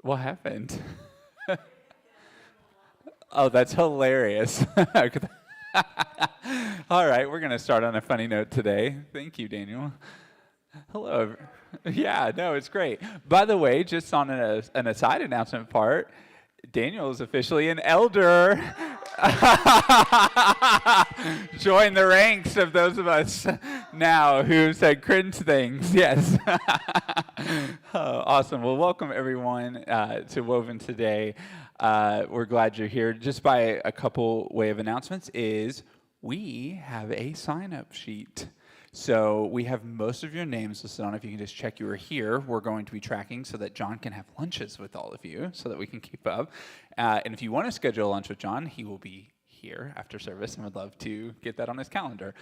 What happened? Oh, that's hilarious. All right, we're going to start on a funny note today. Thank you, Daniel. Hello. Yeah, no, it's great. By the way, just on an aside announcement part, Daniel is officially an elder. Join the ranks of those of us now who said cringe things. Yes. Oh, awesome. Well, welcome everyone to Woven today. We're glad you're here. Just by a couple way of announcements is we have a sign-up sheet. So we have most of your names listed on. If you can just check you are here, we're going to be tracking so that John can have lunches with all of you so that we can keep up. And if you want to schedule a lunch with John, he will be here after service and would love to get that on his calendar.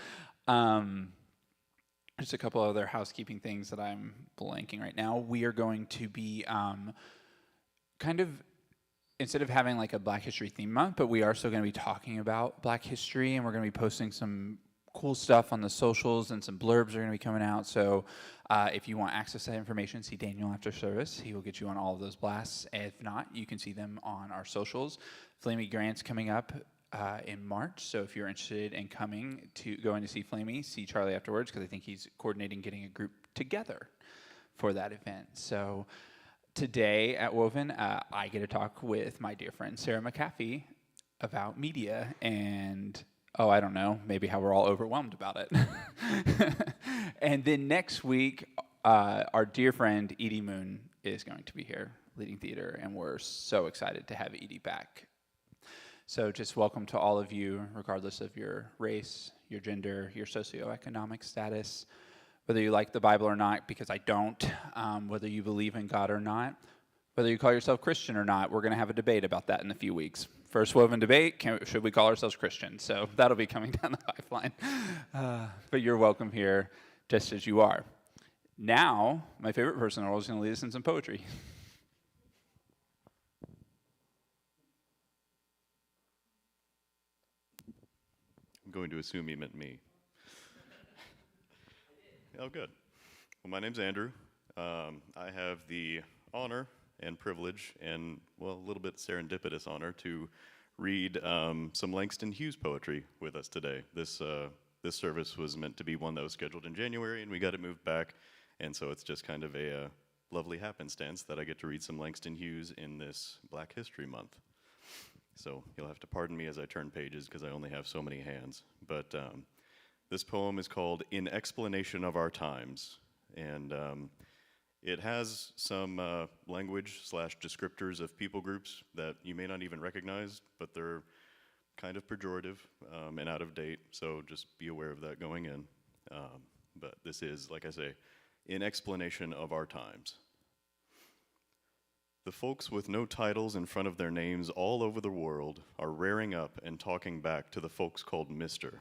Just a couple other housekeeping things that I'm blanking right now. We are going to be kind of, instead of having like a Black History theme month, but we are still going to be talking about Black history, and we're going to be posting some cool stuff on the socials, and some blurbs are going to be coming out. So if you want access to that information, see Daniel after service. He will get you on all of those blasts. If not, you can see them on our socials. Flamey Grant's coming up in March, so if you're interested in going to see Flamey, see Charlie afterwards, because I think he's coordinating getting a group together for that event. So today at Woven, I get to talk with my dear friend Sarah McAfee about media and I don't know, maybe how we're all overwhelmed about it. And then next week, our dear friend Edie Moon is going to be here leading theater, and we're so excited to have Edie back. So just welcome to all of you, regardless of your race, your gender, your socioeconomic status, whether you like the Bible or not, because I don't, whether you believe in God or not, whether you call yourself Christian or not. We're going to have a debate about that in a few weeks. First Woven debate, should we call ourselves Christians? So that'll be coming down the pipeline. But you're welcome here just as you are. Now, my favorite person in the world is going to lead us in some poetry. I'm going to assume he meant me. Oh, good. Well, my name's Andrew. I have the honor and privilege and, well, a little bit serendipitous honor to read some Langston Hughes poetry with us today. This service was meant to be one that was scheduled in January, and we got it moved back, and so it's just kind of a lovely happenstance that I get to read some Langston Hughes in this Black History Month. So you'll have to pardon me as I turn pages because I only have so many hands. But this poem is called In Explanation of Our Times, and it has some language / descriptors of people groups that you may not even recognize, but they're kind of pejorative and out of date, so just be aware of that going in. But this is, like I say, In Explanation of Our Times. The folks with no titles in front of their names all over the world are rearing up and talking back to the folks called Mr.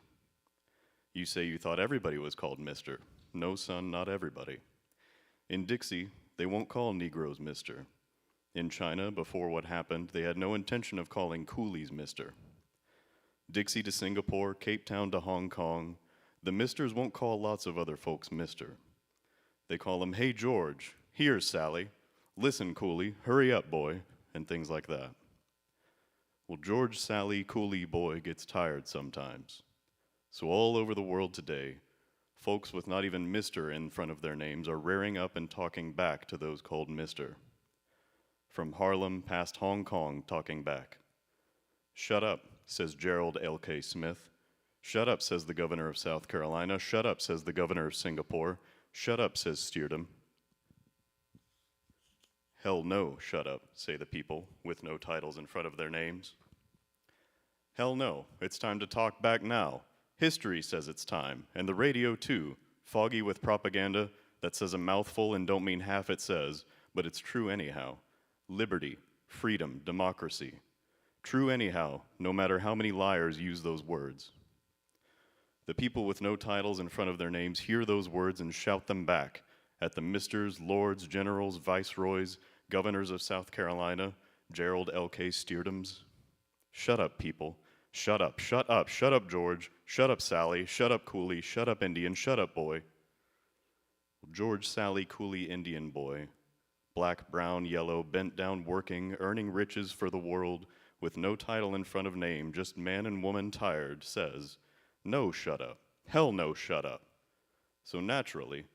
You say you thought everybody was called Mr. No, son, not everybody. In Dixie, they won't call Negroes Mr. In China, before what happened, they had no intention of calling coolies Mr. Dixie to Singapore, Cape Town to Hong Kong, the Misters won't call lots of other folks Mr. They call them, hey George, here Sally, listen coolie, hurry up boy, and things like that. Well, George, Sally, coolie boy gets tired sometimes. So all over the world today, folks with not even Mr. in front of their names are rearing up and talking back to those called Mr. From Harlem past Hong Kong, talking back. Shut up, says Gerald L.K. Smith. Shut up, says the governor of South Carolina. Shut up, says the governor of Singapore. Shut up, says Steerdam. Hell no, shut up, say the people with no titles in front of their names. Hell no, it's time to talk back now. History says it's time, and the radio too, foggy with propaganda that says a mouthful and don't mean half it says, but it's true anyhow. Liberty, freedom, democracy. True anyhow, no matter how many liars use those words. The people with no titles in front of their names hear those words and shout them back at the misters, lords, generals, viceroys, governors of South Carolina, Gerald L.K. Steerdams. Shut up, people. Shut up, shut up, shut up, George. Shut up, Sally. Shut up, Cooley. Shut up, Indian. Shut up, boy. George, Sally, Cooley, Indian boy. Black, brown, yellow, bent down working, earning riches for the world, with no title in front of name, just man and woman tired, says, no, shut up. Hell no, shut up. So naturally,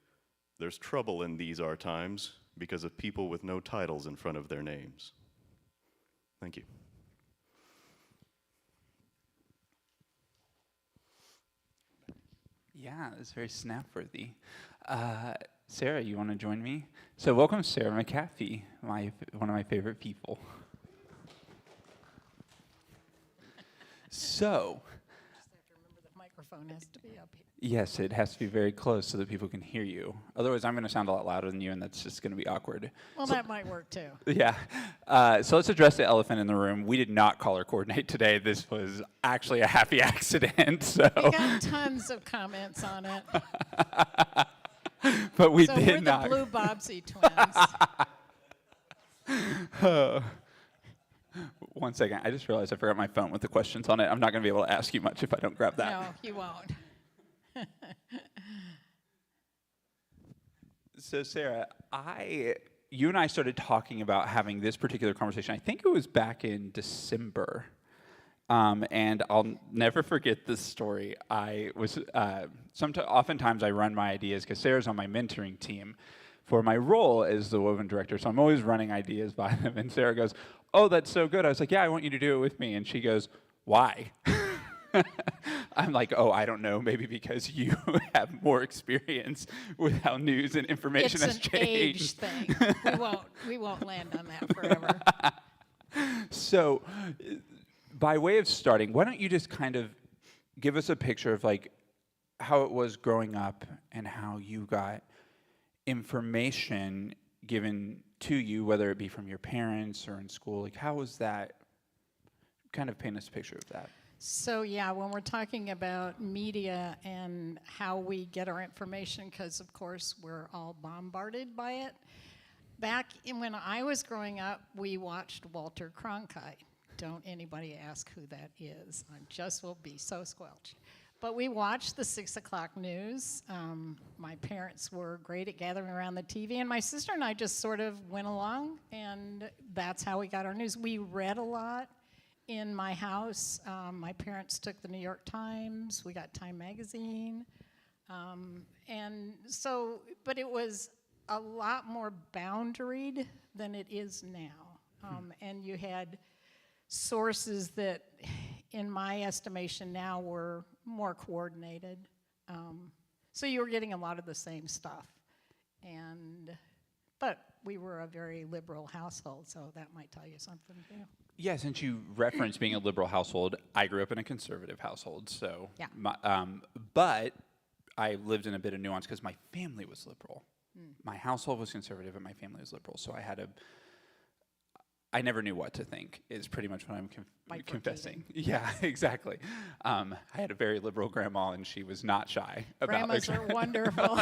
there's trouble in these our times because of people with no titles in front of their names. Thank you. Yeah, it's very snap-worthy. Sarah, you want to join me? So welcome, Sarah McAfee, one of my favorite people. So, Just have to remember the microphone has to be up here. yes, it has to be very close so that people can hear you. Otherwise, I'm going to sound a lot louder than you, and that's just going to be awkward. Well, that might work too. Yeah. So let's address the elephant in the room. We did not color coordinate today. This was actually a happy accident. So, We got tons of comments on it. but we So did we're not. the Blue Bobsey twins. One second. I just realized I forgot my phone with the questions on it. I'm not going to be able to ask you much if I don't grab that. No, you won't. So, Sarah, you and I started talking about having this particular conversation. I think it was back in December. And I'll never forget this story. I was oftentimes I run my ideas because Sarah's on my mentoring team for my role as the woven director. So I'm always running ideas by them. And Sarah goes, "Oh, that's so good." I was like, "Yeah, I want you to do it with me." And she goes, "Why?" I'm like, "Oh, I don't know. Maybe because you have more experience with how news and information has It's an age changed." thing. We won't land on that forever. So, by way of starting, why don't you just kind of give us a picture of like how it was growing up and how you got information given to you, whether it be from your parents or in school. Like, how was that? Kind of paint us a picture of that. So yeah, when we're talking about media and how we get our information, because of course we're all bombarded by it. When I was growing up, we watched Walter Cronkite. Don't anybody ask who that is. I just will be so squelched. But we watched the 6 o'clock news. My parents were great at gathering around the TV, and my sister and I just sort of went along, and that's how we got our news. We read a lot in my house. My parents took the New York Times. We got Time Magazine. And so, but it was a lot more boundaried than it is now. And you had sources that, in my estimation now, were more coordinated. So you were getting a lot of the same stuff. But we were a very liberal household, so that might tell you something too. Yeah, since you referenced being a liberal household, I grew up in a conservative household. So, Yeah. But I lived in a bit of nuance because my family was liberal. My household was conservative, and my family was liberal. So I never knew what to think, is pretty much what I'm confessing. Yeah, exactly. I had a very liberal grandma, and she was not shy about Grandmas are wonderful.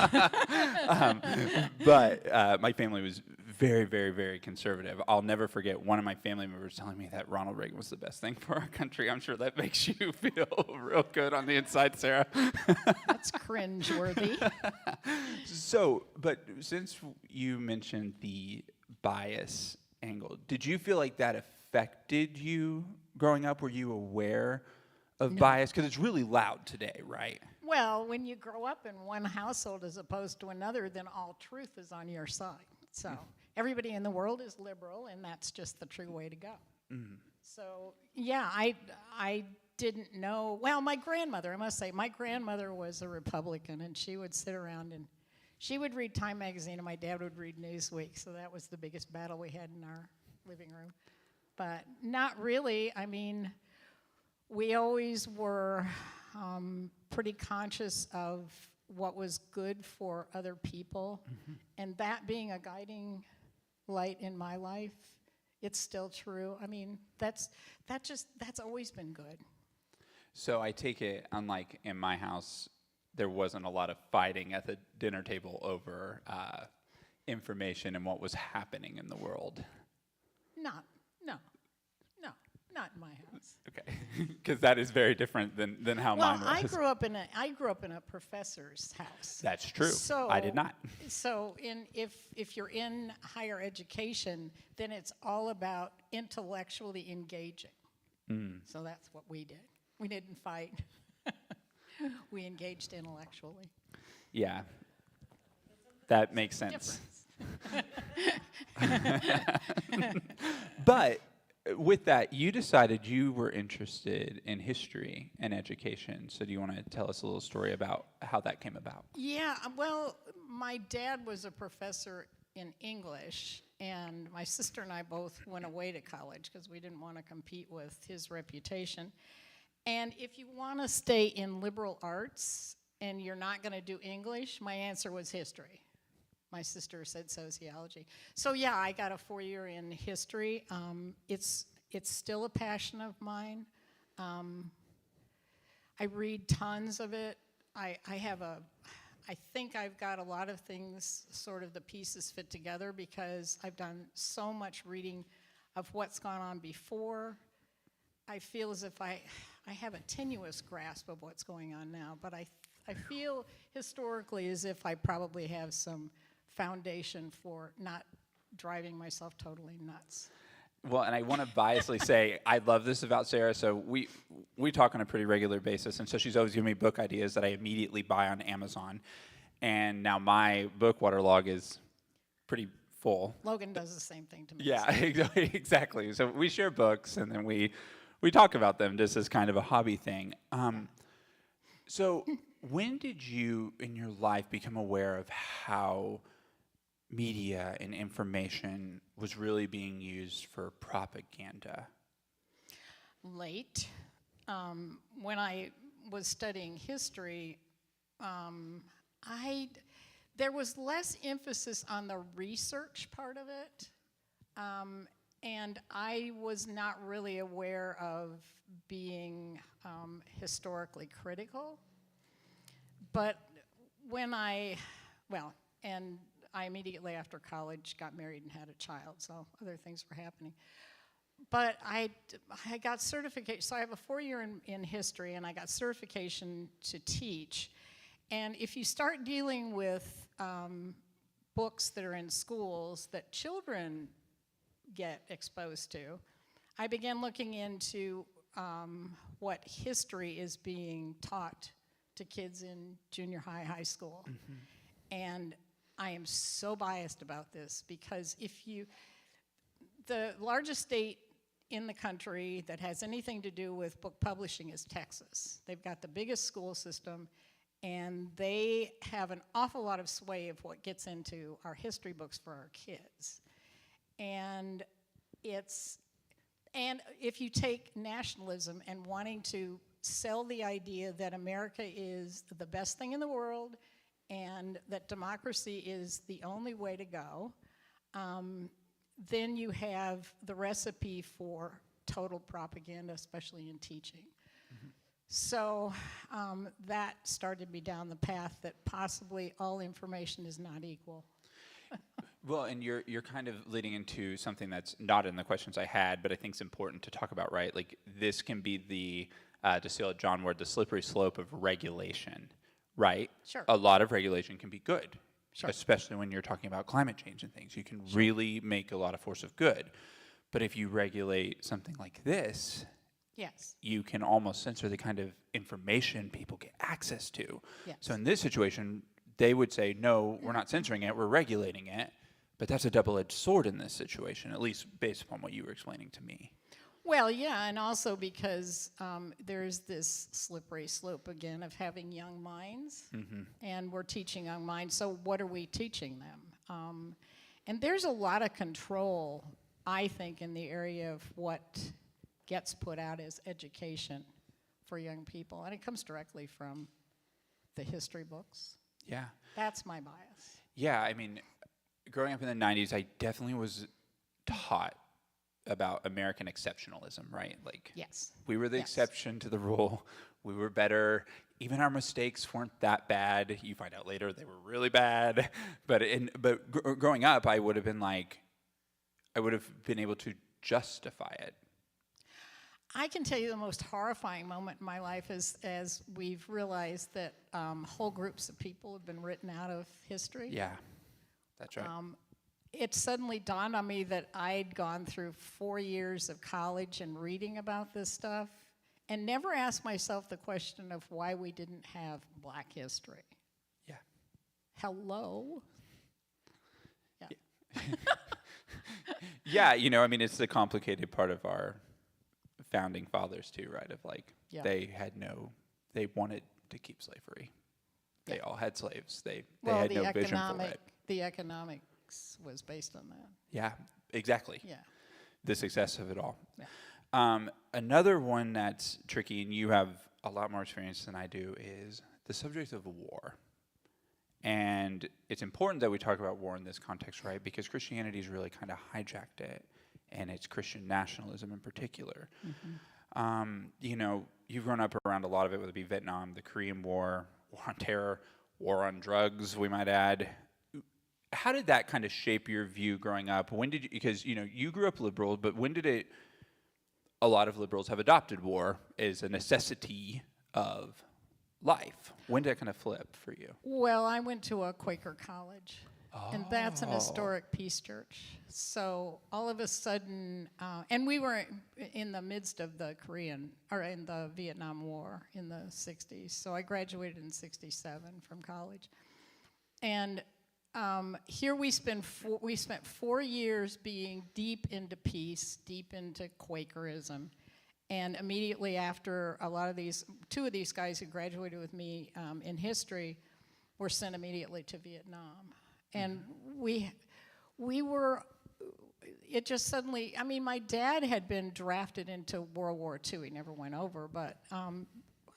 But my family was very, very, very conservative. I'll never forget one of my family members telling me that Ronald Reagan was the best thing for our country. I'm sure that makes you feel real good on the inside, Sarah. That's cringeworthy. So, but since you mentioned the bias angle, did you feel like that affected you growing up? Were you aware of bias? Because it's really loud today, right? Well, when you grow up in one household as opposed to another, then all truth is on your side. So everybody in the world is liberal, and that's just the true way to go. So, yeah, I didn't know. Well, my grandmother, I must say, my grandmother was a Republican, and she would sit around and she would read Time Magazine, and my dad would read Newsweek, so that was the biggest battle we had in our living room. But not really. I mean, we always were pretty conscious of what was good for other people, and that being a guiding light in my life, it's still true. I mean, that's always been good. So I take it, unlike in my house, there wasn't a lot of fighting at the dinner table over information and what was happening in the world. Not in my house. Okay. Because that is very different than how Well, mine was. I grew up in a professor's house. That's true. So I did not. So if you're in higher education, then it's all about intellectually engaging. So that's what we did. We didn't fight. We engaged intellectually. Yeah. That makes sense. Difference. But with that, you decided you were interested in history and education. So do you want to tell us a little story about how that came about? Yeah, well, my dad was a professor in English, and my sister and I both went away to college because we didn't want to compete with his reputation. And if you want to stay in liberal arts and you're not going to do English, my answer was history. My sister said sociology. So yeah, I got a 4-year in history. It's still a passion of mine. I read tons of it. I think I've got a lot of things, sort of the pieces fit together because I've done so much reading of what's gone on before. I feel as if I have a tenuous grasp of what's going on now, but I feel historically as if I probably have some foundation for not driving myself totally nuts. Well, and I want to biasly say I love this about Sarah. So we talk on a pretty regular basis, and so she's always giving me book ideas that I immediately buy on Amazon. And now my book waterlog is pretty full. Logan does the same thing to me. Yeah, exactly. So we share books, and then we talk about them just as kind of a hobby thing. So when did you in your life become aware of how media and information was really being used for propaganda? Late. When I was studying history, there was less emphasis on the research part of it, and I was not really aware of being historically critical. But when I immediately after college got married and had a child, so other things were happening. But I got certification, so I have a 4-year in history, and I got certification to teach. And if you start dealing with books that are in schools that children get exposed to, I began looking into what history is being taught to kids in junior high, high school. And I am so biased about this because the largest state in the country that has anything to do with book publishing is Texas. They've got the biggest school system, and they have an awful lot of sway of what gets into our history books for our kids. And if you take nationalism and wanting to sell the idea that America is the best thing in the world and that democracy is the only way to go, then you have the recipe for total propaganda, especially in teaching. So that started me down the path that possibly all information is not equal. Well, and you're kind of leading into something that's not in the questions I had, but I think it's important to talk about, right? Like this can be the, to steal a John word, the slippery slope of regulation, right? Sure. A lot of regulation can be good, Sure. especially when you're talking about climate change and things. You can really make a lot of force of good. But if you regulate something like this, Yes. you can almost censor the kind of information people get access to. Yes. So in this situation, they would say, no, we're not censoring it, we're regulating it. But that's a double-edged sword in this situation, at least based upon what you were explaining to me. Well, yeah, and also because there's this slippery slope again of having young minds, and we're teaching young minds, so what are we teaching them? And there's a lot of control, I think, in the area of what gets put out as education for young people, and it comes directly from the history books. Yeah. That's my bias. Yeah, I mean, growing up in the 90s, I definitely was taught about American exceptionalism, right? Like, Yes. we were the Yes. exception to the rule. We were better. Even our mistakes weren't that bad. You find out later they were really bad. But growing up, I would have been like, I would have been able to justify it. I can tell you the most horrifying moment in my life is as we've realized that whole groups of people have been written out of history. Yeah, that's right. It suddenly dawned on me that I'd gone through 4 years of college and reading about this stuff and never asked myself the question of why we didn't have Black history. Yeah. Hello? Yeah. Yeah, you know, I mean, it's the complicated part of our founding fathers too, right? Of like, Yeah. they wanted to keep slavery. They all had slaves. They Well, had no vision for it. the economics was based on that. Yeah, exactly. Yeah. The success of it all. Yeah. Another one that's tricky, and you have a lot more experience than I do, is the subject of war. And it's important that we talk about war in this context, right? Because Christianity's really kind of hijacked it, and it's Christian nationalism in particular. You know, you've grown up around a lot of it, whether it be Vietnam, the Korean War, war on terror, war on drugs, we might add. How did that kind of shape your view growing up? When did you, because, you know, you grew up liberal, but when did it, a lot of liberals have adopted war as a necessity of life. When did that kind of flip for you? Well, I went to a Quaker college, and that's an historic peace church. So all of a sudden, and we were in the midst of the in the Vietnam War in the 60s. So I graduated in 67 from college. And here we spent 4 years being deep into peace, deep into Quakerism. And immediately after, two of these guys who graduated with me in history were sent immediately to Vietnam. And we were, it just suddenly, I mean, my dad had been drafted into World War II. He never went over, but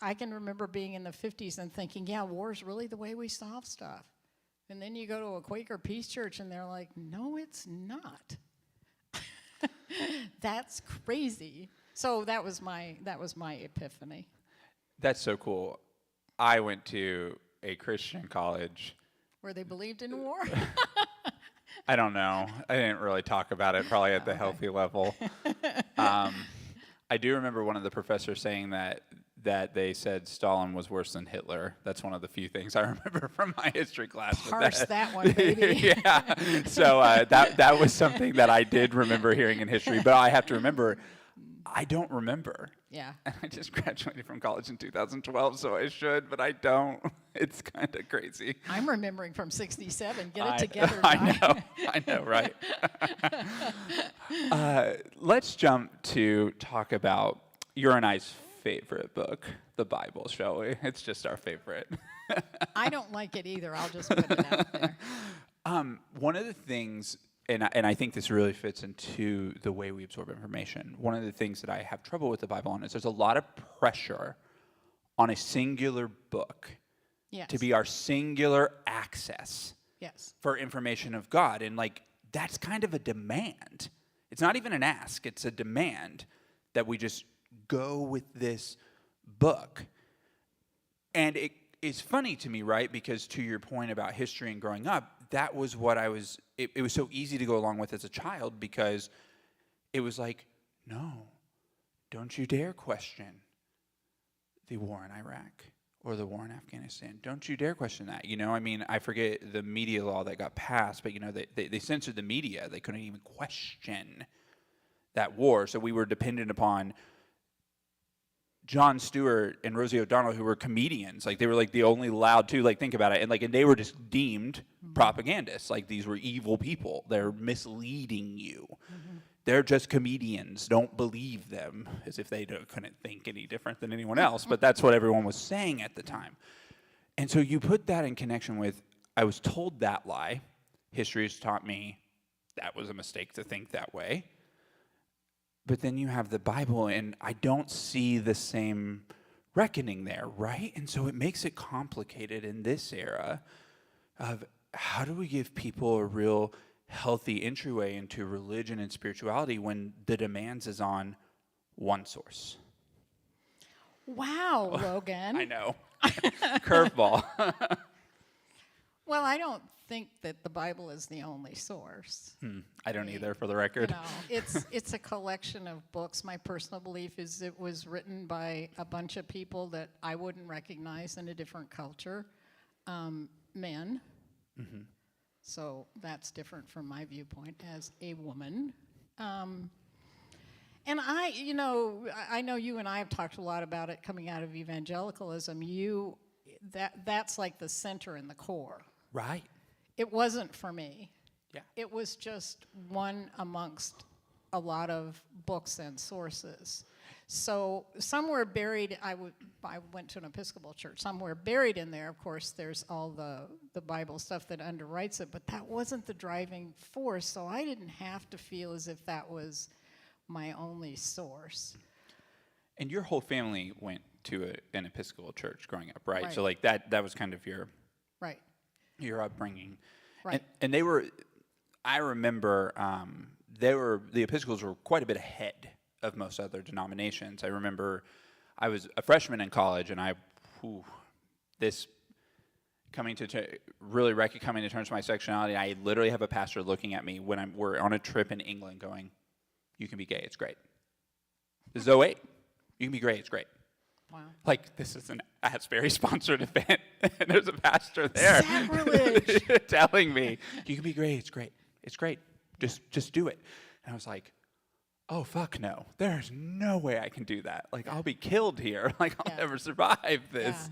I can remember being in the 50s and thinking, yeah, war's really the way we solve stuff. And then you go to a Quaker peace church and they're like, no, it's not. That's crazy. So that was my epiphany. That's so cool. I went to a Christian college. Where they believed in war? I don't know. I didn't really talk about it, probably at the healthy level. I do remember one of the professors saying that they said Stalin was worse than Hitler. That's one of the few things I remember from my history class. Parse that one, baby. Yeah. So that was something that I did remember hearing in history, but I have to remember, I don't remember. Yeah. And I just graduated from college in 2012, so I should, but I don't. It's kind of crazy. I'm remembering from 67. Get it together. I know, right? Let's jump to talk about your and I's favorite book, the Bible, shall we? It's just our favorite. I don't like it either. I'll just put it out there. One of the things, and I think this really fits into the way we absorb information, one of the things that I have trouble with the Bible on is there's a lot of pressure on a singular book to be our singular access for information of God. And like, that's kind of a demand. It's not even an ask, it's a demand that we just go with this book. And it is funny to me, right? Because to your point about history and growing up, that was what it was so easy to go along with as a child, because it was like, no, don't you dare question the war in Iraq or the war in Afghanistan. Don't you dare question that. You know, I mean, I forget the media law that got passed, but, you know, they censored the media. They couldn't even question that war. So we were dependent upon Jon Stewart and Rosie O'Donnell, who were comedians. Like, they were like the only loud two. Like, think about it. And they were just deemed propagandists. Like, these were evil people. They're misleading you. They're just comedians. Don't believe them, as if they couldn't think any different than anyone else. But that's what everyone was saying at the time. And so you put that in connection with, I was told that lie. History has taught me that was a mistake to think that way. But then you have the Bible, and I don't see the same reckoning there, right? And so it makes it complicated in this era of how do we give people a real healthy entryway into religion and spirituality when the demands is on one source? Wow, Logan. I know. Curveball. Well, I don't think that the Bible is the only source. I don't either, for the You record. know, it's a collection of books. My personal belief is it was written by a bunch of people that I wouldn't recognize in a different culture, men. So that's different from my viewpoint as a woman. And I know you and I have talked a lot about it coming out of evangelicalism. That's like the center and the core. Right? It wasn't for me. Yeah. It was just one amongst a lot of books and sources. So somewhere buried, I went to an Episcopal church. Somewhere buried in there, of course, there's all the Bible stuff that underwrites it, but that wasn't the driving force, so I didn't have to feel as if that was my only source. And your whole family went to an Episcopal church growing up, right? Right. So like that was kind of Right. your upbringing. Right. And they were, I remember, the Episcopals were quite a bit ahead of most other denominations. I remember I was a freshman in college, and coming to terms with my sexuality, I literally have a pastor looking at me when we're on a trip in England going, "You can be gay, it's great. This is 08. You can be gay, it's great." Wow. Like, this is an Asbury-sponsored event, and there's a pastor there Sacrilege. telling me, "You can be gay, it's great. It's great. Just do it." And I was like, oh, fuck no. There's no way I can do that. Like, I'll be killed here. Like, I'll never survive this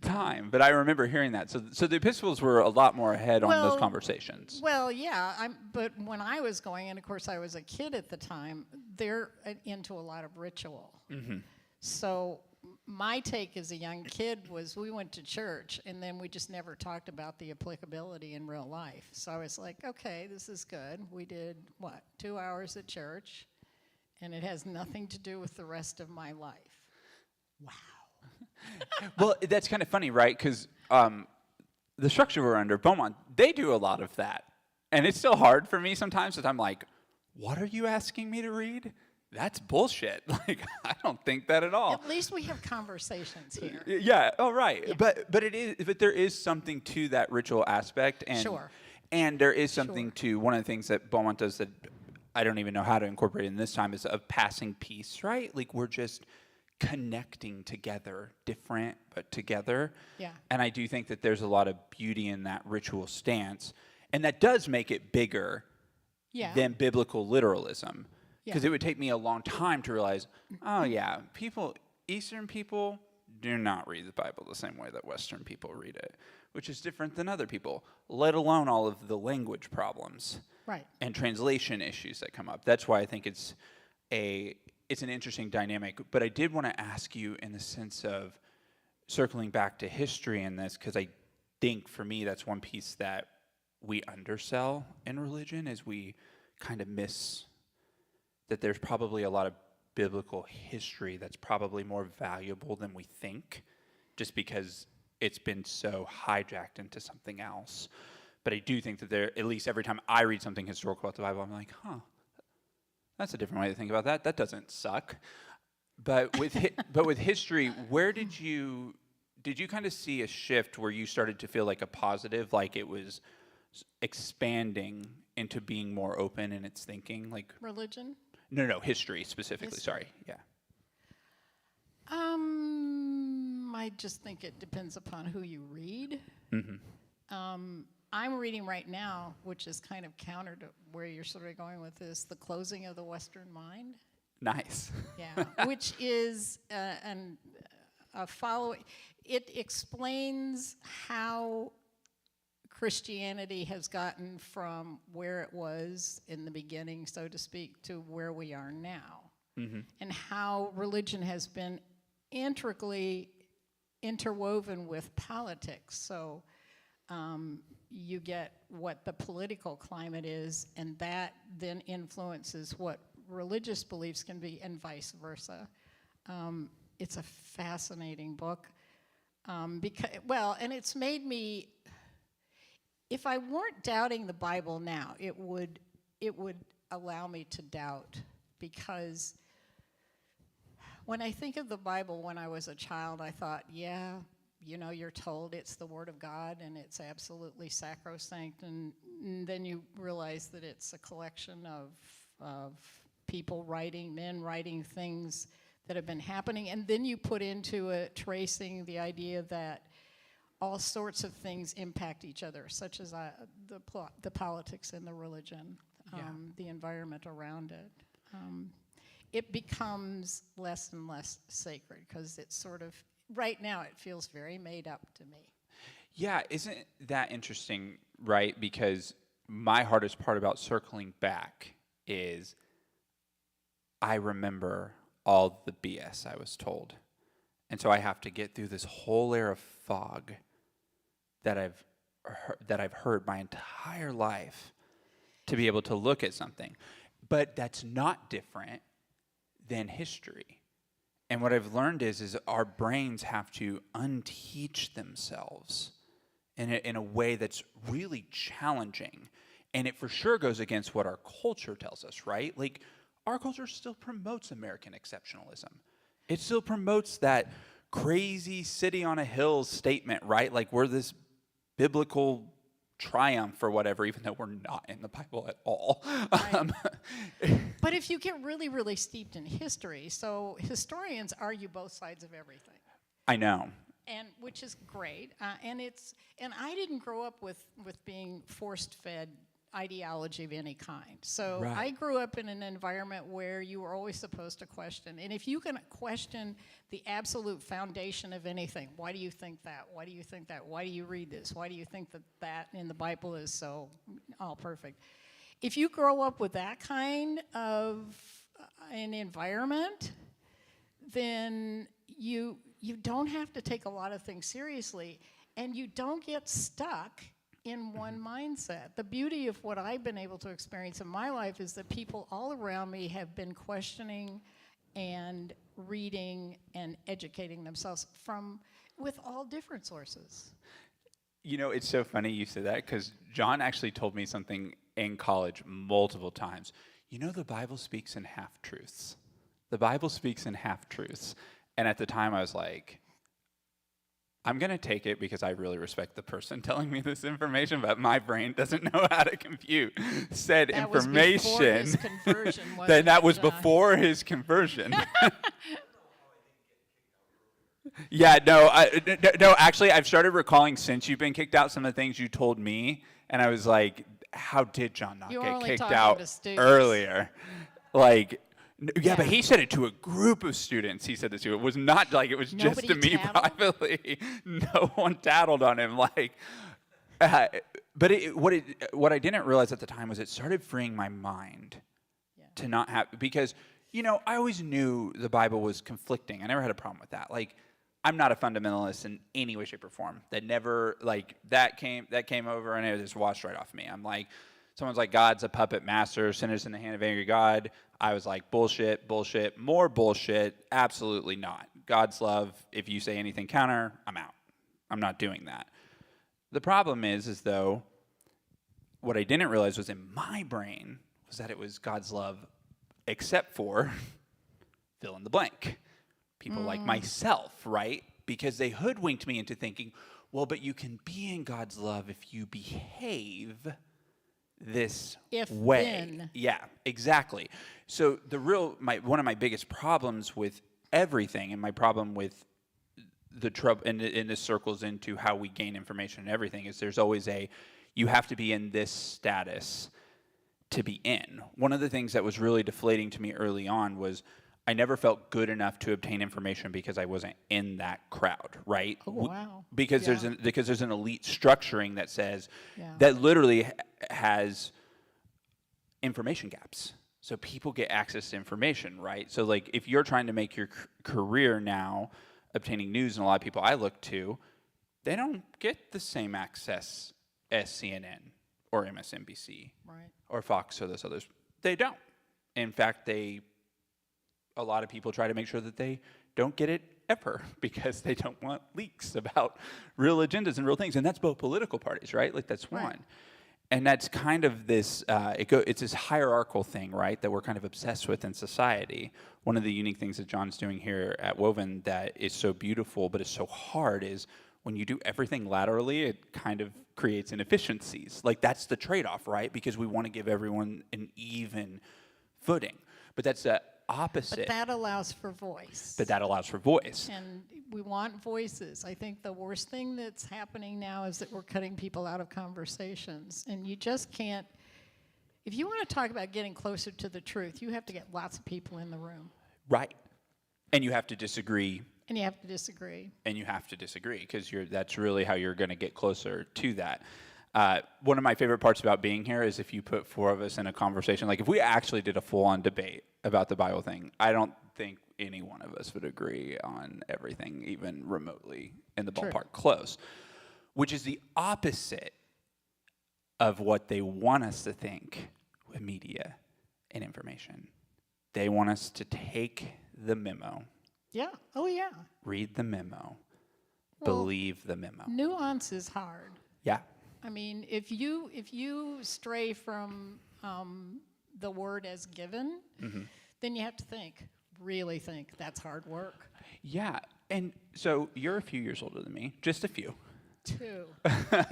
time. But I remember hearing that. So the Episcopals were a lot more ahead on those conversations. Well, yeah. But when I was going, and of course I was a kid at the time, they're into a lot of ritual. So my take as a young kid was we went to church, and then we just never talked about the applicability in real life. So I was like, okay, this is good. We did, 2 hours at church, and it has nothing to do with the rest of my life. Wow. Well, that's kind of funny, right? Because the structure we're under, Beaumont, they do a lot of that. And it's still hard for me sometimes because I'm like, what are you asking me to read? That's bullshit. Like, I don't think that at all. At least we have conversations here. Yeah. Oh, right. Yeah. But there is something to that ritual aspect, and Sure. and there is something Sure. to one of the things that Beaumont does that I don't even know how to incorporate in this time is of passing peace, right? Like, we're just connecting together, different but together. Yeah. And I do think that there's a lot of beauty in that ritual stance, and that does make it bigger Yeah. than biblical literalism. Because Yeah. it would take me a long time to realize, oh yeah, Eastern people do not read the Bible the same way that Western people read it, which is different than other people, let alone all of the language problems Right. and translation issues that come up. That's why I think it's an interesting dynamic. But I did want to ask you in the sense of circling back to history in this, because I think for me that's one piece that we undersell in religion is we kind of miss that there's probably a lot of biblical history that's probably more valuable than we think, just because it's been so hijacked into something else. But I do think that at least every time I read something historical about the Bible, I'm like, that's a different way to think about that. That doesn't suck. But with history, where did you kind of see a shift where you started to feel like a positive, like it was expanding into being more open in its thinking, like Religion? No, history specifically. History. Sorry, yeah. I just think it depends upon who you read. Mm-hmm. I'm reading right now, which is kind of counter to where you're sort of going with this, The Closing of the Western Mind. Nice. Yeah, which is a following. It explains how Christianity has gotten from where it was in the beginning, so to speak, to where we are now, and how religion has been intricately interwoven with politics. So you get what the political climate is, and that then influences what religious beliefs can be, and vice versa. It's a fascinating book, and it's made me. If I weren't doubting the Bible now, it would allow me to doubt, because when I think of the Bible when I was a child, I thought, yeah, you're told it's the Word of God and it's absolutely sacrosanct, and then you realize that it's a collection of people men writing things that have been happening, and then you put into it tracing the idea that all sorts of things impact each other, such as the politics and the religion, the environment around it. It becomes less and less sacred because it's sort of, right now, it feels very made up to me. Yeah, isn't that interesting, right? Because my hardest part about circling back is I remember all the BS I was told. And so I have to get through this whole layer of fog that I've heard my entire life to be able to look at something. But that's not different than history. And what I've learned is our brains have to unteach themselves in a way that's really challenging. And it for sure goes against what our culture tells us, right? Like, our culture still promotes American exceptionalism. It still promotes that crazy city on a hill statement, right? Like, we're this biblical triumph or whatever, even though we're not in the Bible at all. Right. But if you get really, really steeped in history, so historians argue both sides of everything. I know. And which is great. And I didn't grow up with being force-fed ideology of any kind. So Right. I grew up in an environment where you were always supposed to question. And if you can question the absolute foundation of anything, why do you think that? Why do you think that? Why do you read this? Why do you think that in the Bible is so all perfect? If you grow up with that kind of an environment, then you don't have to take a lot of things seriously, and you don't get stuck in one mindset. The beauty of what I've been able to experience in my life is that people all around me have been questioning and reading and educating themselves with all different sources. You know, it's so funny you said that because John actually told me something in college multiple times. You know, the Bible speaks in half-truths. The Bible speaks in half-truths. And at the time, I was like, I'm going to take it because I really respect the person telling me this information, but my brain doesn't know how to compute said That information. Was before his conversion, then that was John? before his conversion. Yeah, no, actually, I've started recalling since you've been kicked out some of the things you told me, and I was like, how did John not You were get only kicked talking out to students. earlier? Like, yeah, but Yeah. he said it to a group of students. He said this to. It was not like it was just to Nobody me tattled? privately. No one tattled on him. Like, but what I didn't realize at the time was it started freeing my mind to not have, because, you know, I always knew the Bible was conflicting. I never had a problem with that. Like, I'm not a fundamentalist in any way, shape, or form. That never, like, that came over and it just washed right off me. I'm like, someone's like, God's a puppet master, sinners in the hand of angry God. I was like, bullshit, more bullshit, absolutely not. God's love, if you say anything counter, I'm out. I'm not doing that. The problem is though, what I didn't realize was in my brain was that it was God's love except for fill in the blank. People like myself, right? Because they hoodwinked me into thinking, well, but you can be in God's love if you behave this If way. then. Yeah, exactly. So one of my biggest problems with everything, and my problem with the trouble, and this circles into how we gain information and everything, is there's always you have to be in this status to be in. One of the things that was really deflating to me early on was I never felt good enough to obtain information because I wasn't in that crowd, right? Oh, wow. Because there's an elite structuring that says Yeah. that literally has information gaps. So people get access to information, right? So like if you're trying to make your career now obtaining news, and a lot of people I look to, they don't get the same access as CNN or MSNBC Right. or Fox or those others. They don't. In fact, a lot of people try to make sure that they don't get it ever because they don't want leaks about real agendas and real things. And that's both political parties, right? Like that's Right. one. And that's kind of this, it's this hierarchical thing, right, that we're kind of obsessed with in society. One of the unique things that John's doing here at Woven that is so beautiful but is so hard is when you do everything laterally, it kind of creates inefficiencies. Like, that's the trade-off, right? Because we want to give everyone an even footing. But that's the opposite. But that allows for voice. But that allows for voice. And we want voices. I think the worst thing that's happening now is that we're cutting people out of conversations. And you just can't, if you want to talk about getting closer to the truth, you have to get lots of people in the room. Right. And you have to disagree. And you have to disagree. And you have to disagree, because that's really how you're going to get closer to that. One of my favorite parts about being here is if you put four of us in a conversation, like if we actually did a full-on debate about the Bible thing, I don't think any one of us would agree on everything, even remotely in the ballpark close, which is the opposite of what they want us to think with media and information. They want us to take the memo. Yeah. Oh, yeah. Read the memo. Well, Believe the memo. Nuance is hard. Yeah. I mean, if you stray from the word as given, then you have to really think. That's hard work. Yeah. And so you're a few years older than me, just a few. 2.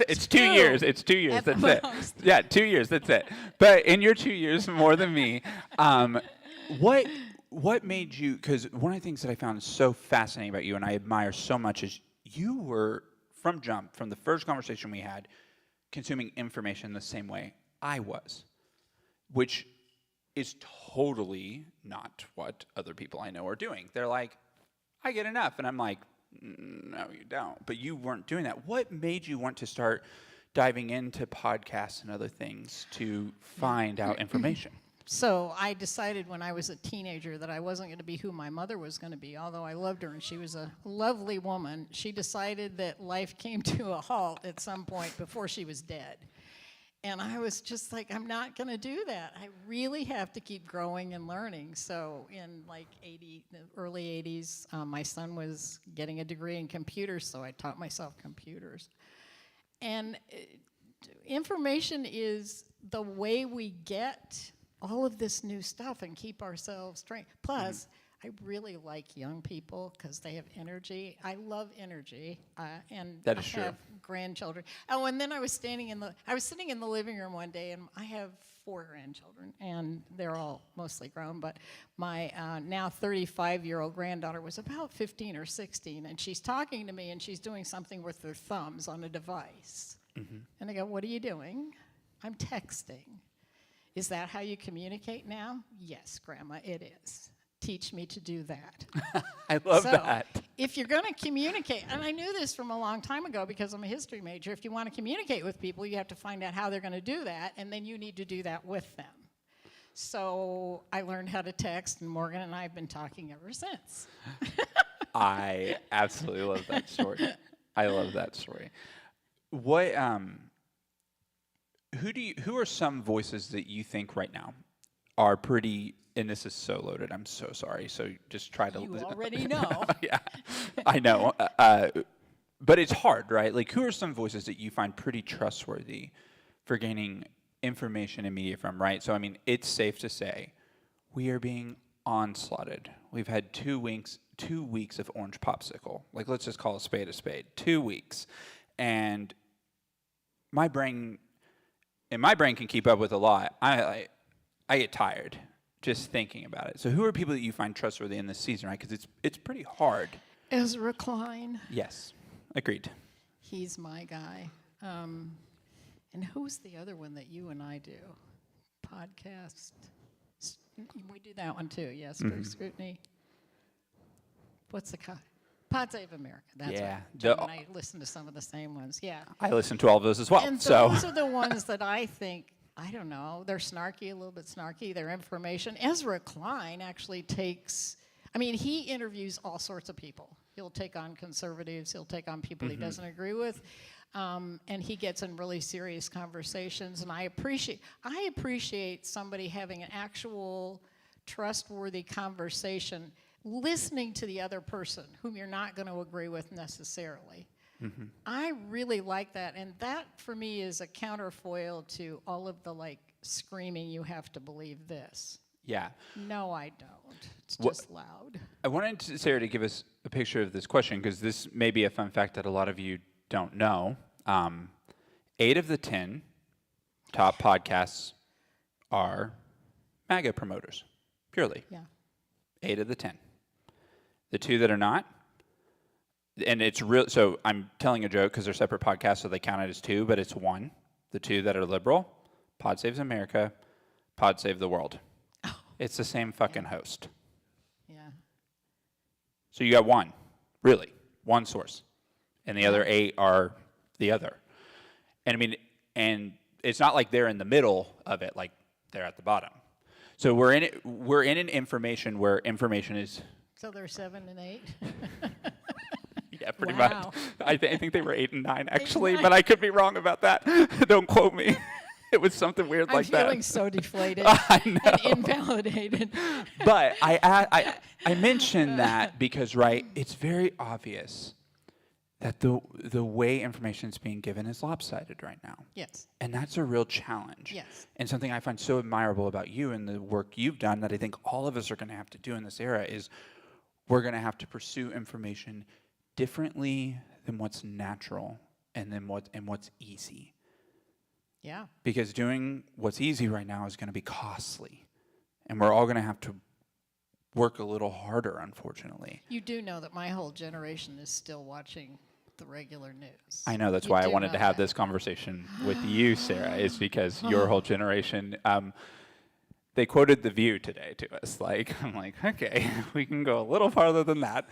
It's 2 years. It's 2 years. That's it. Yeah, 2 years. That's it. But in your 2 years more than me, what made you? Because one of the things that I found so fascinating about you, and I admire so much, is you were from the first conversation we had, consuming information the same way I was, which is totally not what other people I know are doing. They're like, I get enough, and I'm like, no, you don't. But you weren't doing that. What made you want to start diving into podcasts and other things to find out information? So I decided when I was a teenager that I wasn't going to be who my mother was going to be, although I loved her and she was a lovely woman. She decided that life came to a halt at some point before she was dead. And I was just like, I'm not going to do that. I really have to keep growing and learning. So in like the early 80s, my son was getting a degree in computers, so I taught myself computers. And information is the way we get all of this new stuff and keep ourselves trained. Plus, I really like young people because they have energy. I love energy, and that is I true. have grandchildren. Oh, and then I was sitting in the living room one day, and I have 4 grandchildren, and they're all mostly grown. But my now 35-year-old granddaughter was about 15 or 16, and she's talking to me, and she's doing something with her thumbs on a device. And I go, "What are you doing?" "I'm texting." "Is that how you communicate now?" "Yes, Grandma, it is. Teach me to do that." I love that. If you're going to communicate, and I knew this from a long time ago because I'm a history major, if you want to communicate with people, you have to find out how they're going to do that, and then you need to do that with them. So I learned how to text, and Morgan and I have been talking ever since. I absolutely love that story. I love that story. What who are some voices that you think right now are pretty, and this is so loaded, I'm so sorry, so just try to... You already know. Yeah, I know. But it's hard, right? Like, who are some voices that you find pretty trustworthy for gaining information and media from, right? So, I mean, it's safe to say we are being onslaughted. We've had 2 weeks of orange popsicle. Like, let's just call a spade a spade. 2 weeks. And my brain can keep up with a lot. I get tired just thinking about it. So who are people that you find trustworthy in this season, right? Because it's pretty hard. Ezra Klein. Yes, agreed. He's my guy. And who's the other one that you and I do? Podcast. We do that one too, yes, Strict Scrutiny. What's the Pod Save America. That's Yeah. right. John and I listen to some of the same ones, yeah. I listen to all of those as well. And so those are the ones that I think, I don't know, they're snarky, a little bit snarky, their information. Ezra Klein actually takes, I mean, he interviews all sorts of people. He'll take on conservatives, he'll take on people he doesn't agree with, and he gets in really serious conversations, and I appreciate somebody having an actual trustworthy conversation, listening to the other person whom you're not going to agree with necessarily. I really like that, and that for me is a counterfoil to all of the like screaming you have to believe this. Yeah. No, I don't. It's Wha- just loud. I wanted Sarah to give us a picture of this question because this may be a fun fact that a lot of you don't know. 8 of the 10 top podcasts are MAGA promoters, purely. Yeah. 8 of the 10. The 2 that are not, and it's real. So I'm telling a joke because they're separate podcasts, so they count it as 2, but it's 1. The 2 that are liberal, Pod Saves America, Pod Save the World. It's the same fucking host. Yeah. So you got 1, really, 1 source, and the other 8 are the other. And I mean, and it's not like they're in the middle of it, like they're at the bottom. So we're in it. We're in an information where information is. So they're 7 and 8. Yeah, pretty Wow. much. I think they were 8 and 9 actually, 9. but I could be wrong about that. Don't quote me. It was something weird I'm like that. feeling so deflated I know. and invalidated. But I mentioned that because it's very obvious that the way information is being given is lopsided right now. Yes. And that's a real challenge. Yes. And something I find so admirable about you and the work you've done that I think all of us are going to have to do in this era is we're going to have to pursue information differently than what's natural and then what's easy. Yeah. Because doing what's easy right now is going to be costly. And we're all going to have to work a little harder, unfortunately. You do know that my whole generation is still watching the regular news. I know, that's You why I do wanted know to have that. this conversation with you, Sarah, is because your whole generation, they quoted The View today to us. I'm like, okay, we can go a little farther than that.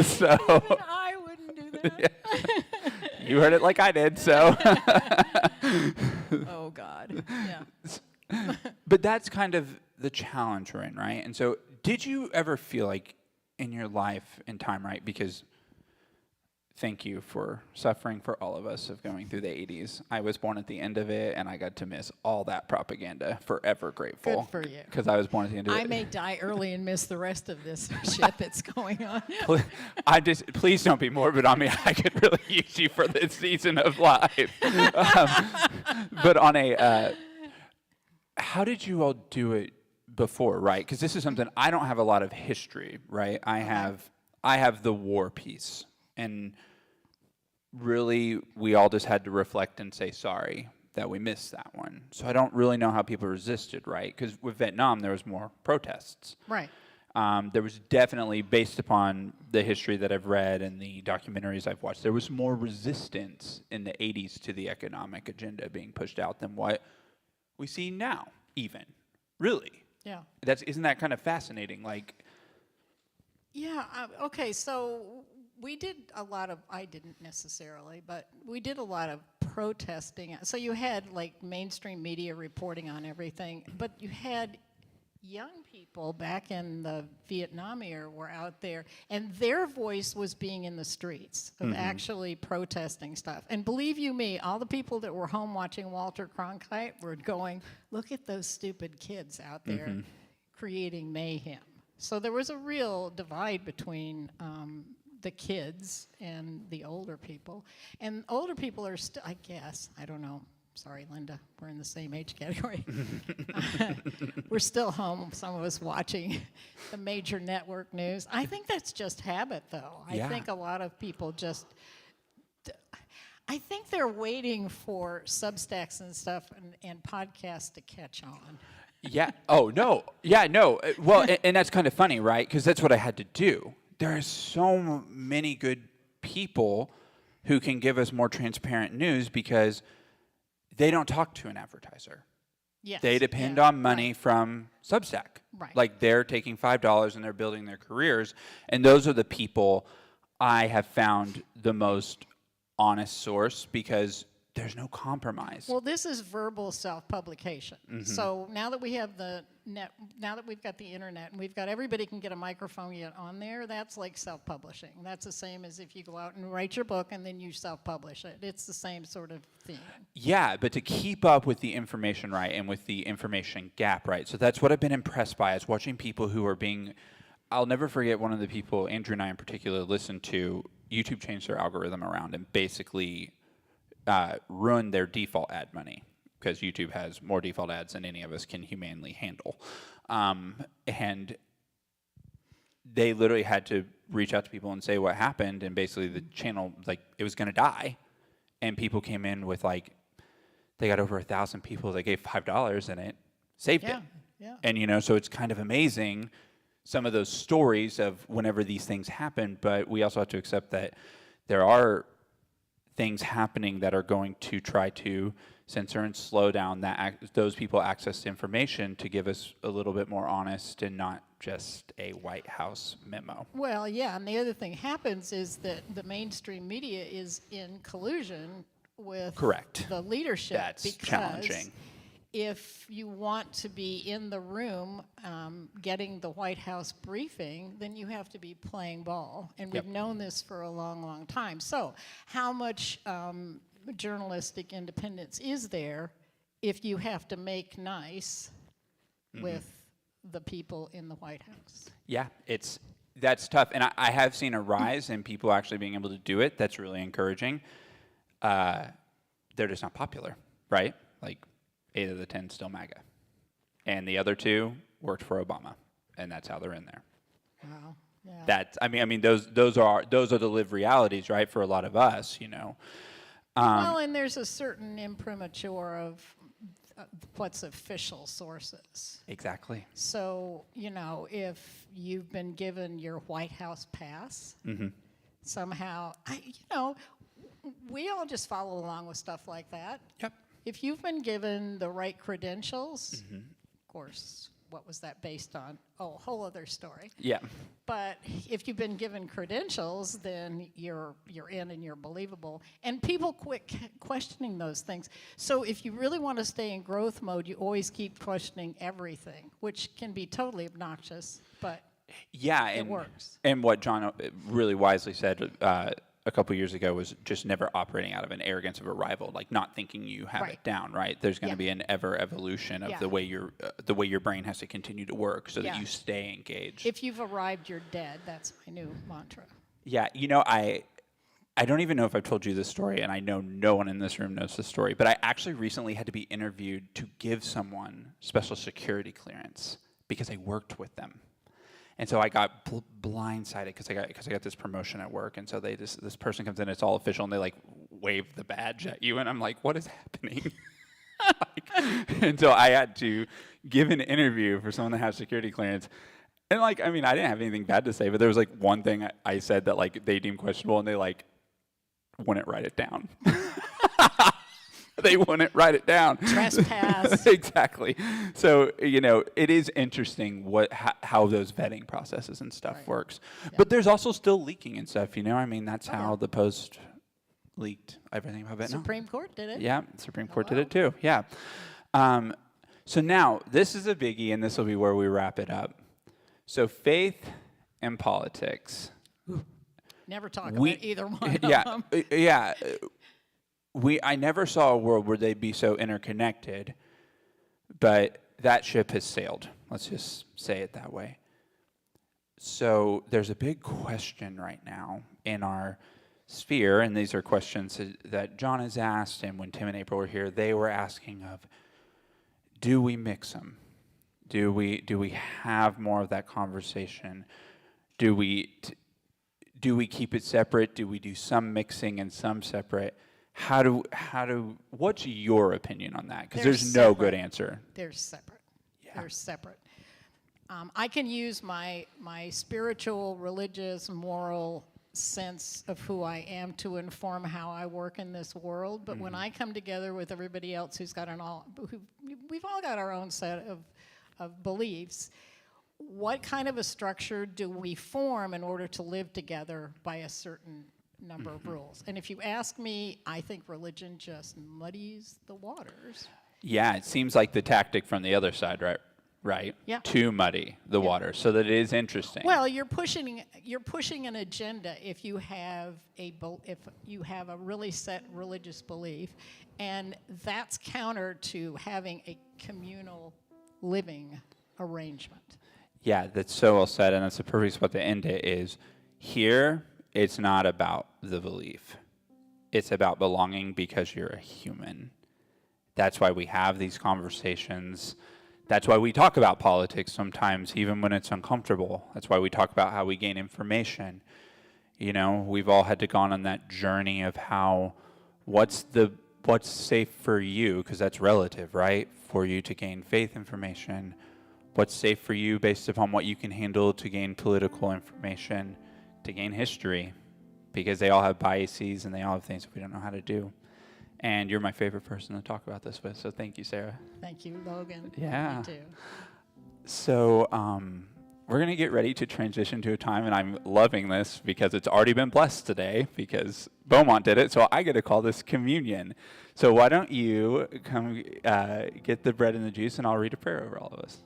So I wouldn't do that. you heard it like I did, so. Oh, God. Yeah. But that's kind of the challenge we're in, right? And so did you ever feel like in your life and time, right? Because thank you for suffering for all of us of going through the 80s. I was born at the end of it, and I got to miss all that propaganda. Forever grateful. Good for you. Because I was born at the end of it. I may die early and miss the rest of this shit that's going on. Please don't be morbid on me. I could really use you for this season of life. But on a, how did you all do it before, right? Because this is something I don't have a lot of history, right? I have the war piece, and really we all just had to reflect and say sorry that we missed that one. So I don't really know how people resisted, right? Because with Vietnam there was more protests. Right. There was definitely, based upon the history that I've read and the documentaries I've watched, there was more resistance in the 80s to the economic agenda being pushed out than what we see now, even. Really. Yeah. Isn't that kind of fascinating? Yeah. Okay. So we did a lot of, I didn't necessarily, but we did a lot of protesting. So you had mainstream media reporting on everything, but you had young people back in the Vietnam era were out there, and their voice was being in the streets of actually protesting stuff. And believe you me, all the people that were home watching Walter Cronkite were going, look at those stupid kids out there creating mayhem. So there was a real divide between the kids and the older people. And older people are still, I guess, I don't know. Sorry, Linda, we're in the same age category. We're still home, some of us watching the major network news. I think that's just habit, though. Yeah. I think a lot of people I think they're waiting for Substacks and stuff and podcasts to catch on. Yeah. Oh, no. Yeah, no. Well, and that's kind of funny, right? Because that's what I had to do. There are so many good people who can give us more transparent news because they don't talk to an advertiser. Yes. They depend yeah, on money from Substack. Right. They're taking $5 and they're building their careers. And those are the people I have found the most honest source because there's no compromise. Well, this is verbal self-publication. So now that we have now that we've got the internet and we've got everybody can get a microphone yet on there, that's like self-publishing. That's the same as if you go out and write your book and then you self-publish it. It's the same sort of thing. Yeah, but to keep up with the information, right, and with the information gap, right? So that's what I've been impressed by is watching people who are being, I'll never forget one of the people, Andrew and I in particular, listened to. YouTube changed their algorithm around and basically ruined their default ad money. because YouTube has more default ads than any of us can humanly handle. And they literally had to reach out to people and say what happened, and basically the channel, like, it was going to die. And people came in with, like, they got over 1,000 people. They gave $5 and it saved it. Yeah. And, you know, so it's kind of amazing, some of those stories of whenever these things happen, but we also have to accept that there are things happening that are going to try to censor and slow down those people access to information to give us a little bit more honest and not just a White House memo. Well, yeah, and the other thing happens is that the mainstream media is in collusion with Correct. the leadership. That's because challenging. if you want to be in the room getting the White House briefing, then you have to be playing ball. And Yep. we've known this for a long, long time. So how much journalistic independence is there if you have to make nice with the people in the White House? Yeah, that's tough. And I have seen a rise in people actually being able to do it. That's really encouraging. They're just not popular, right? Like, 8 of the 10 still MAGA. And the other 2 worked for Obama, and that's how they're in there. Wow. Yeah. That's, I mean, those are the lived realities, right, for a lot of us, you know. Well, and there's a certain imprimatur of what's official sources. Exactly. So, you know, if you've been given your White House pass, somehow, we all just follow along with stuff like that. Yep. If you've been given the right credentials, of course, what was that based on? Oh, a whole other story. Yeah. But if you've been given credentials, then you're in and you're believable. And people quit questioning those things. So if you really want to stay in growth mode, you always keep questioning everything, which can be totally obnoxious, but Yeah, it and works. And what John really wisely said a couple years ago was just never operating out of an arrogance of a rival, like not thinking you have Right. it down. Right? There's going to Yeah. be an ever evolution of Yeah. the way your brain has to continue to work so Yeah. that you stay engaged. If you've arrived, you're dead. That's my new mantra. Yeah, you know, I don't even know if I've told you this story, and I know no one in this room knows this story, but I actually recently had to be interviewed to give someone special security clearance because I worked with them. And so I got blindsided because I got this promotion at work, and so this person comes in, it's all official, and they like wave the badge at you, and I'm like, what is happening? And so I had to give an interview for someone that has security clearance. And like, I mean, I didn't have anything bad to say, but there was like one thing I said that like they deemed questionable, and they like wouldn't write it down. They wouldn't write it down. Trespass. Exactly. So, you know, it is interesting how those vetting processes and stuff Right. works. But there's also still leaking and stuff, you know? I mean, that's how the Post leaked everything about it. Supreme Court did it. Yeah, Supreme Court did it too. Yeah. So now, this is a biggie, and this will be where we wrap it up. So faith and politics. Never talk about either one of Yeah, them. yeah. I never saw a world where they'd be so interconnected, but that ship has sailed. Let's just say it that way. So there's a big question right now in our sphere, and these are questions that John has asked, and when Tim and April were here, they were asking of, do we mix them? Do we have more of that conversation? Do we keep it separate? Do we do some mixing and some separate? What's your opinion on that? Because there's no good answer. They're separate. Yeah. They're separate. I can use my spiritual, religious, moral sense of who I am to inform how I work in this world. But when I come together with everybody else we've all got our own set of beliefs. What kind of a structure do we form in order to live together by a certain number of rules? And if you ask me, I think religion just muddies the waters. Yeah, it seems like the tactic from the other side, right? Yeah. To muddy the water, so that it is interesting. Well, you're pushing an agenda if you have a really set religious belief, and that's counter to having a communal living arrangement. Yeah, that's so well said, and that's the perfect spot to end it is, here, it's not about the belief. It's about belonging because you're a human. That's why we have these conversations. That's why we talk about politics sometimes, even when it's uncomfortable. That's why we talk about how we gain information. You know, we've all had to gone on that journey of how, what's safe for you, because that's relative, right? For you to gain faith information. What's safe for you based upon what you can handle to gain political information, to gain history, because they all have biases and they all have things that we don't know how to do. And you're my favorite person to talk about this with, so thank you, Sarah. Thank you, Logan. Yeah. Me too. So we're going to get ready to transition to a time, and I'm loving this because it's already been blessed today because Beaumont did it, so I get to call this communion. So why don't you come get the bread and the juice, and I'll read a prayer over all of us.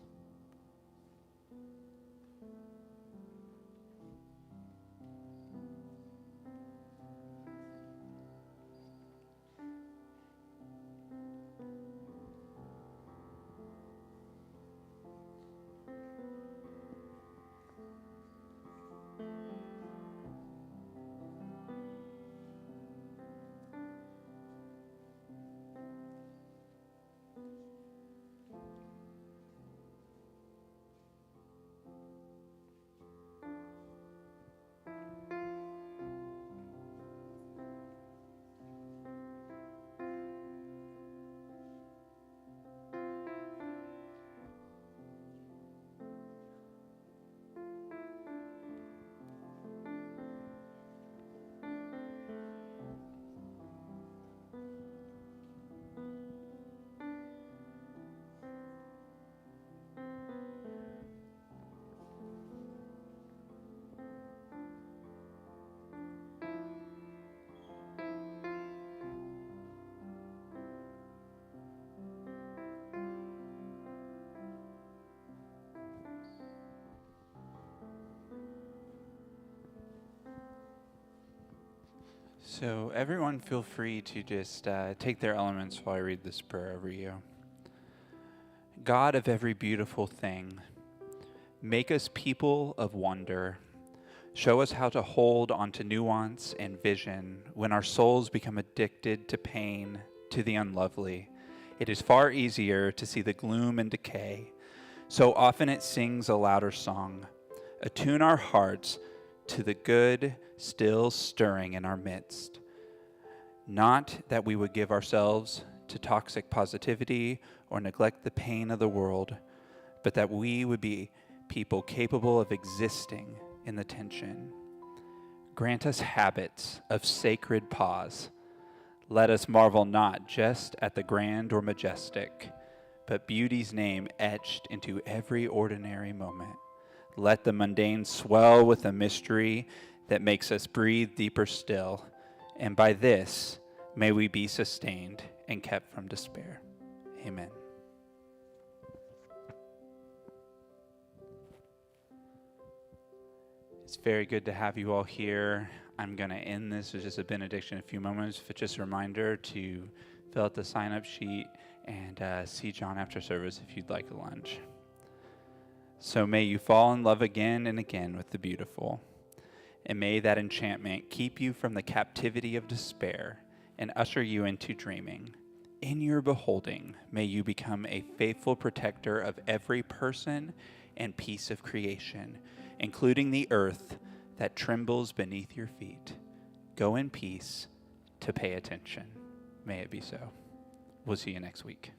So everyone feel free to just take their elements while I read this prayer over you. God of every beautiful thing, make us people of wonder. Show us how to hold onto nuance and vision when our souls become addicted to pain, to the unlovely. It is far easier to see the gloom and decay. So often it sings a louder song. Attune our hearts to the good still stirring in our midst. Not that we would give ourselves to toxic positivity or neglect the pain of the world, but that we would be people capable of existing in the tension. Grant us habits of sacred pause. Let us marvel not just at the grand or majestic, but beauty's name etched into every ordinary moment. Let the mundane swell with a mystery that makes us breathe deeper still, and by this may we be sustained and kept from despair. Amen. It's very good to have you all here. I'm going to end this with just a benediction in a few moments, but just a reminder to fill out the sign-up sheet and see John after service if you'd like a lunch. So may you fall in love again and again with the beautiful, and may that enchantment keep you from the captivity of despair and usher you into dreaming. In your beholding, may you become a faithful protector of every person and piece of creation, including the earth that trembles beneath your feet. Go in peace to pay attention. May it be so. We'll see you next week.